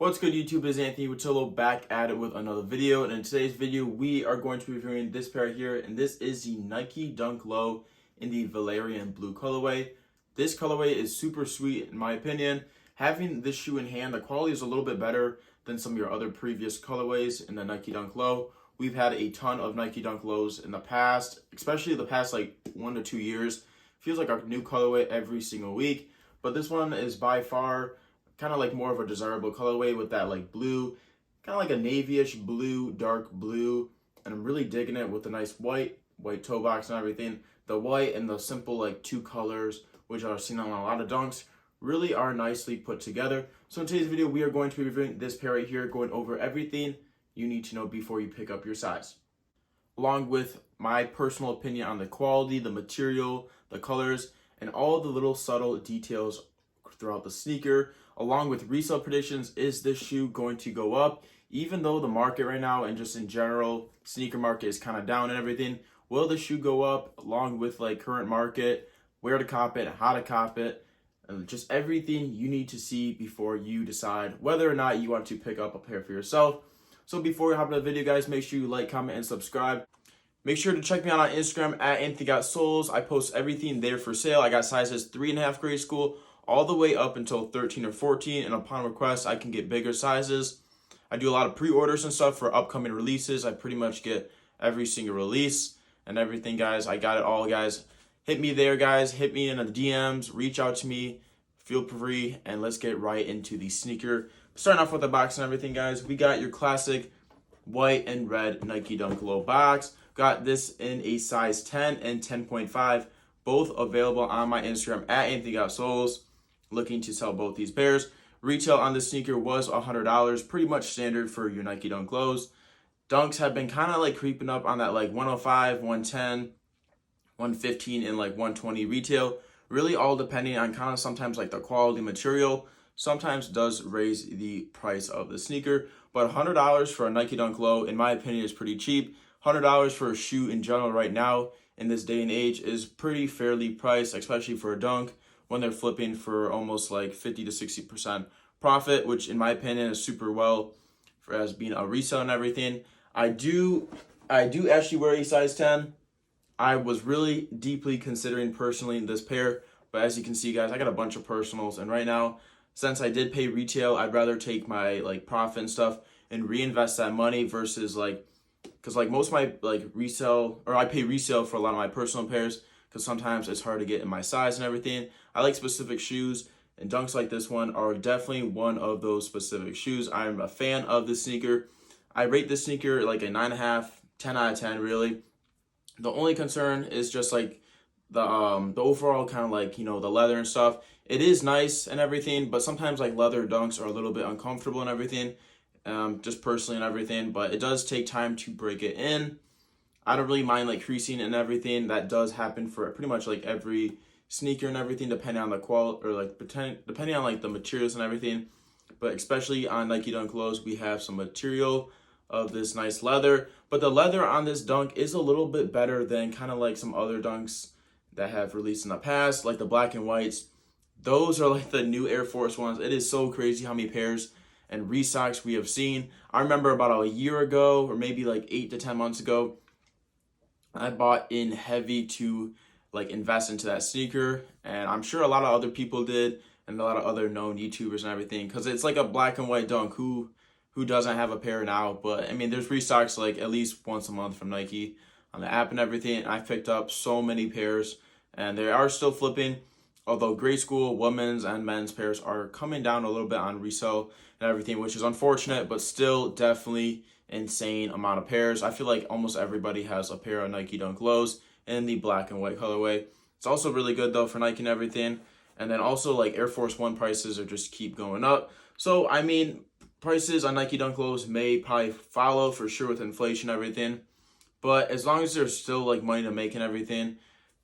What's good, YouTube? It's Anthony Watillo back at it with another video, and in today's video we are going to be reviewing this pair here, and this is the Nike Dunk Low in the Valerian blue colorway. This colorway is super sweet in my opinion. Having this shoe in hand, the quality is a little bit better than some of your other previous colorways in the Nike Dunk Low. We've had a ton of Nike Dunk Lows in the past, especially the past like 1 to 2 years. Feels like a new colorway every single week, but this one is by far kind of like more of a desirable colorway with that like blue, kind of like a navy-ish blue, dark blue, and I'm really digging it with the nice white toe box and everything. The white and the simple like two colors, which are seen on a lot of dunks, really are nicely put together. So in today's video, we are going to be reviewing this pair right here, going over everything you need to know before you pick up your size, along with my personal opinion on the quality, the material, the colors, and all the little subtle details throughout the sneaker, along with resale predictions. Is this shoe going to go up? Even though the market right now and just in general sneaker market is kind of down and everything, will the shoe go up along with like current market, where to cop it, how to cop it, and just everything you need to see before you decide whether or not you want to pick up a pair for yourself. So before we hop into the video, guys, make sure you like, comment, and subscribe. Make sure to check me out on Instagram at AnthonyGotSoles. I post everything there for sale. I got sizes 3.5 grade school all the way up until 13 or 14, and upon request I can get bigger sizes. I do a lot of pre-orders and stuff for upcoming releases. I pretty much get every single release and everything, guys. I got it all, guys. Hit me there, guys. Hit me in the DMs, reach out to me, feel free, and let's get right into the sneaker. Starting off with the box and everything, guys, we got your classic white and red Nike Dunk Low box. Got this in a size 10 and 10.5, both available on my Instagram at AnthonyGotSoles. Looking to sell both these pairs. Retail on this sneaker was $100, pretty much standard for your Nike Dunk Lows. Dunks have been kind of like creeping up on that like 105, 110, 115, and like 120 retail. Really all depending on kind of sometimes like the quality material. Sometimes does raise the price of the sneaker, but $100 for a Nike Dunk Low, in my opinion, is pretty cheap. $100 for a shoe in general right now in this day and age is pretty fairly priced, especially for a dunk, when they're flipping for almost like 50 to 60% profit, which in my opinion is super well for as being a resale and everything. I do actually wear a size 10. I was really deeply considering personally this pair, but as you can see, guys, I got a bunch of personals, and right now, since I did pay retail, I'd rather take my like profit and stuff and reinvest that money versus like, because like most of my like resale, or I pay resale for a lot of my personal pairs, because sometimes it's hard to get in my size and everything. I like specific shoes, and dunks like this one are definitely one of those specific shoes. I'm a fan of this sneaker. I rate this sneaker like a 9.5, 10 out of 10 really. The only concern is just like the overall kind of like, you know, the leather and stuff. It is nice and everything, but sometimes like leather dunks are a little bit uncomfortable and everything, just personally and everything, but it does take time to break it in. I don't really mind like creasing and everything. That does happen for pretty much like every sneaker and everything, depending on the quality, or like depending on like the materials and everything. But especially on Nike Dunk Lows, we have some material of this nice leather. But the leather on this dunk is a little bit better than kind of like some other dunks that have released in the past, like the black and whites. Those are like the new Air Force Ones. It is so crazy how many pairs and restocks we have seen. I remember about a year ago, or maybe like 8 to 10 months ago, I bought in heavy to like invest into that sneaker, and I'm sure a lot of other people did, and a lot of other known YouTubers and everything, because it's like a black and white dunk. Who doesn't have a pair now? But I mean, there's restocks like at least once a month from Nike on the app and everything, and I've picked up so many pairs, and they are still flipping, although grade school women's and men's pairs are coming down a little bit on resale and everything, which is unfortunate, but still definitely insane amount of pairs. I feel like almost everybody has a pair of Nike Dunk Lows in the black and white colorway. It's also really good though for Nike and everything. And then also like Air Force One prices are just keep going up. So I mean, prices on Nike Dunk Lows may probably follow for sure with inflation and everything. But as long as there's still like money to make and everything,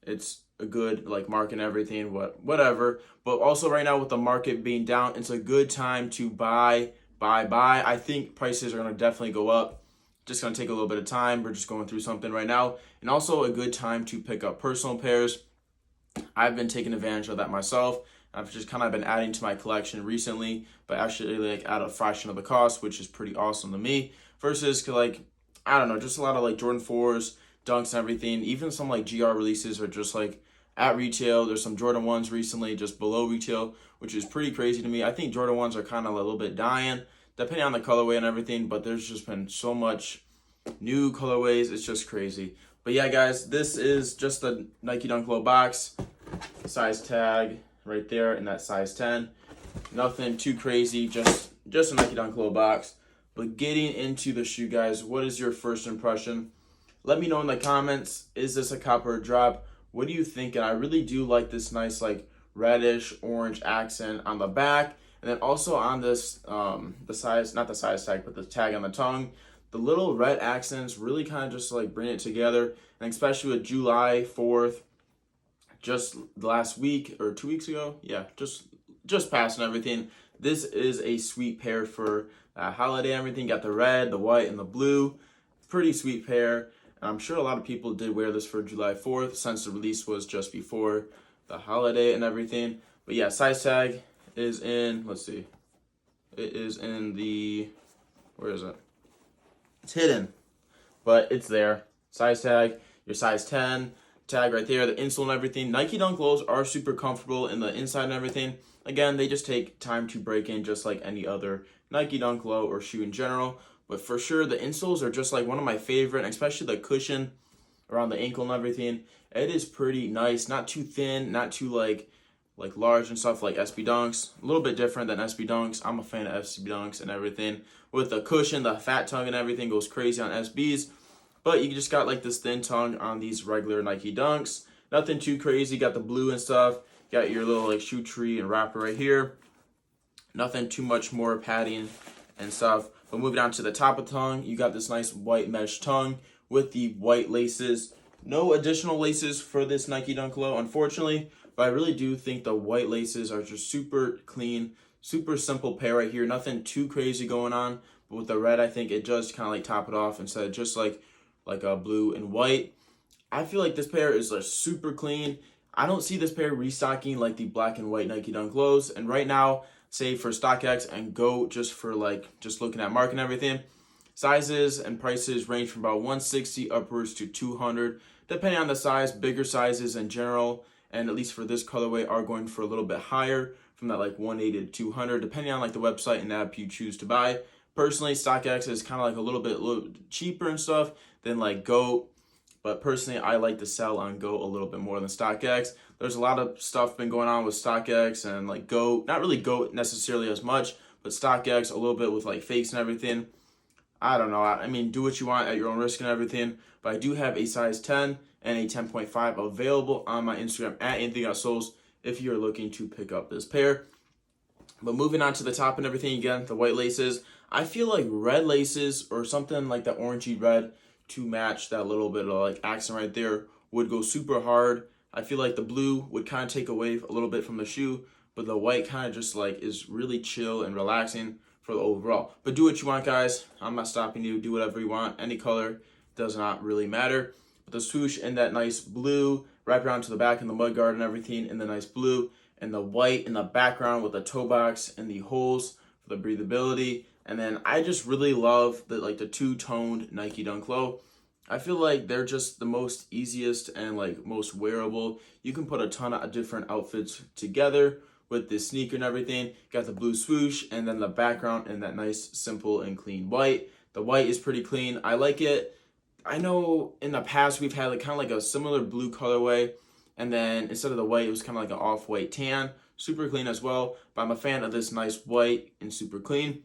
it's a good like market and everything, whatever. But also right now with the market being down, it's a good time to buy. I think prices are going to definitely go up. Just going to take a little bit of time. We're just going through something right now. And also a good time to pick up personal pairs. I've been taking advantage of that myself. I've just kind of been adding to my collection recently, but actually like at a fraction of the cost, which is pretty awesome to me. Versus like, I don't know, just a lot of like Jordan 4s, dunks and everything. Even some like GR releases are just like at retail. There's some Jordan 1s recently just below retail, which is pretty crazy to me. I think Jordan 1s are kind of a little bit dying, depending on the colorway and everything, but there's just been so much new colorways. It's just crazy. But yeah, guys, this is just a Nike Dunk Low box. Size tag right there in that size 10. Nothing too crazy, just a Nike Dunk Low box. But getting into the shoe, guys, what is your first impression? Let me know in the comments. Is this a cop or a drop? What do you think? And I really do like this nice like reddish orange accent on the back. And then also on this, the size, not the size tag, but the tag on the tongue. The little red accents really kind of just like bring it together. And especially with July 4th, just last week or 2 weeks ago. Yeah, just passing everything. This is a sweet pair for holiday and everything. Got the red, the white, and the blue. Pretty sweet pair. And I'm sure a lot of people did wear this for July 4th since the release was just before the holiday and everything. But yeah, size tag is in, let's see. It is in the, where is it? It's hidden, but it's there. Size tag, your size 10 tag right there, the insole and everything. Nike Dunk Lows are super comfortable in the inside and everything. Again, they just take time to break in just like any other Nike Dunk Low or shoe in general. But for sure, the insoles are just like one of my favorite, especially the cushion around the ankle and everything. It is pretty nice, not too thin, not too like large and stuff like SB Dunks. A little bit different than SB Dunks. I'm a fan of SB Dunks and everything. With the cushion, the fat tongue and everything goes crazy on SBs. But you just got like this thin tongue on these regular Nike Dunks. Nothing too crazy. Got the blue and stuff. Got your little like shoe tree and wrapper right here. Nothing too much more padding and stuff. But moving on to the top of the tongue, you got this nice white mesh tongue with the white laces. No additional laces for this Nike Dunk Low, unfortunately. But I really do think the white laces are just super clean, super simple pair right here. Nothing too crazy going on. But with the red, I think it does kind of like top it off instead of just like a blue and white. I feel like this pair is like super clean. I don't see this pair restocking like the black and white Nike Dunk Lows. And right now, say for StockX and Go, just for like just looking at market and everything, sizes and prices range from about 160 upwards to 200, depending on the size. Bigger sizes in general, and at least for this colorway, are going for a little bit higher, from that like 180 to 200, depending on like the website and app you choose to buy. Personally, StockX is kind of like a little bit cheaper and stuff than like Go, but personally, I like to sell on Go a little bit more than StockX. There's a lot of stuff been going on with StockX and like Go, not really Go necessarily as much, but StockX a little bit with like fakes and everything. I don't know. I mean, do what you want at your own risk and everything, but I do have a size 10 and a 10.5 available on my Instagram at Anthony.Souls if you're looking to pick up this pair. But moving on to the top and everything, again, the white laces. I feel like red laces or something like that orangey red to match that little bit of like accent right there would go super hard. I feel like the blue would kind of take away a little bit from the shoe, but the white kind of just like is really chill and relaxing for the overall. But do what you want, guys. I'm not stopping you. Do whatever you want. Any color does not really matter. But the swoosh in that nice blue, wrap around to the back in the mudguard and everything in the nice blue, and the white in the background with the toe box and the holes for the breathability. And then I just really love the two-toned Nike Dunk Low. I feel like they're just the most easiest and like most wearable. You can put a ton of different outfits together with this sneaker and everything. Got the blue swoosh and then the background in that nice, simple and clean white. The white is pretty clean. I like it. I know in the past we've had like kind of like a similar blue colorway, and then instead of the white, it was kind of like an off-white tan. Super clean as well, but I'm a fan of this nice white and super clean.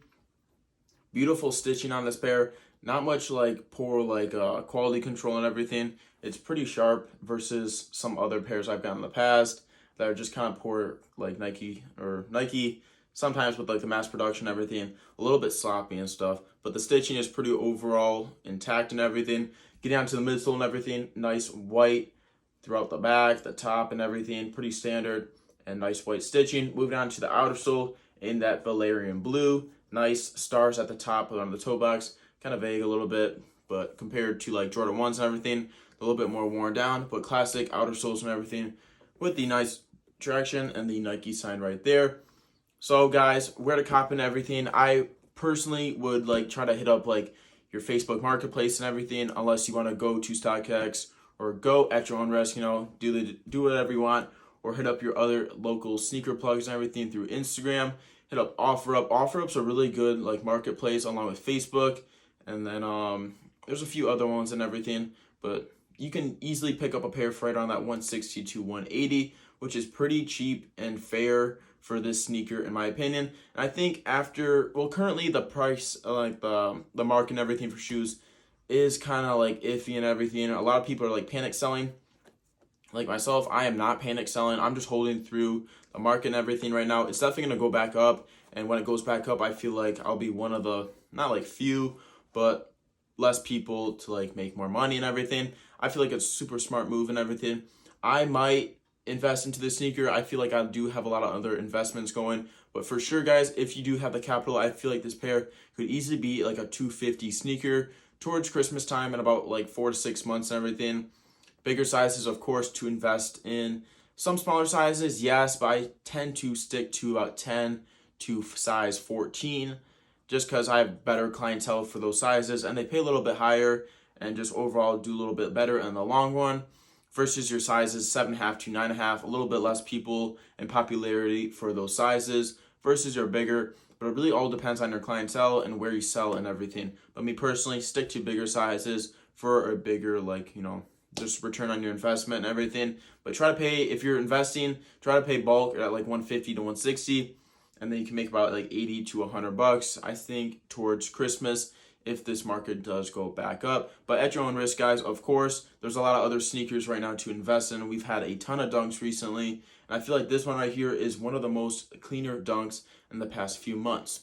Beautiful stitching on this pair. Not much like poor like quality control and everything. It's pretty sharp versus some other pairs I've gotten in the past that are just kind of poor, like Nike sometimes with like the mass production and everything, a little bit sloppy and stuff. But the stitching is pretty overall intact and everything. Getting down to the midsole and everything, nice white throughout the back, the top and everything, pretty standard and nice white stitching. Moving on to the outer sole in that Valerian blue. Nice stars at the top on the toe box. Kind of vague a little bit, but compared to like Jordan 1s and everything, a little bit more worn down, but classic outer soles and everything with the nice direction and the Nike sign right there. So guys, where to cop and everything, I personally would like try to hit up like your Facebook marketplace and everything, unless you want to go to StockX or go at your own risk, do whatever you want, or hit up your other local sneaker plugs and everything through Instagram. Hit up OfferUp. OfferUp's a really good like marketplace along with Facebook, and then there's a few other ones and everything, but you can easily pick up a pair for right on that 160 to 180, which is pretty cheap and fair for this sneaker in my opinion. And I think currently the price, like the market and everything for shoes is kind of like iffy and everything. A lot of people are like panic selling. Like myself, I am not panic selling. I'm just holding through the market and everything right now. It's definitely going to go back up. And when it goes back up, I feel like I'll be one of the, not like few, but less people to like make more money and everything. I feel like it's a super smart move and everything. I might invest into this sneaker. I feel like I do have a lot of other investments going, but for sure guys, if you do have the capital, I feel like this pair could easily be like a $250 sneaker towards Christmas time in about like 4 to 6 months and everything. Bigger sizes, of course, to invest in. Some smaller sizes, yes, but I tend to stick to about 10 to size 14 just because I have better clientele for those sizes and they pay a little bit higher and just overall do a little bit better in the long run versus your sizes 7.5 to 9.5, a little bit less people and popularity for those sizes versus your bigger. But it really all depends on your clientele and where you sell and everything. But me personally, stick to bigger sizes for a bigger, like, just return on your investment and everything. But try to pay, if you're investing, try to pay bulk at like 150 to 160, and then you can make about like 80 to $100, I think, towards Christmas if this market does go back up. But at your own risk, guys. Of course, there's a lot of other sneakers right now to invest in. We've had a ton of dunks recently, and I feel like this one right here is one of the most cleaner dunks in the past few months.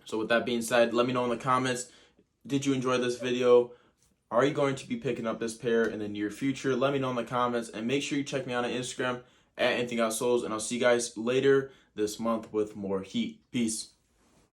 So with that being said, let me know in the comments, did you enjoy this video? Are you going to be picking up this pair in the near future? Let me know in the comments, and make sure you check me out on Instagram at Anything Got Souls, and I'll see you guys later this month with more heat. Peace.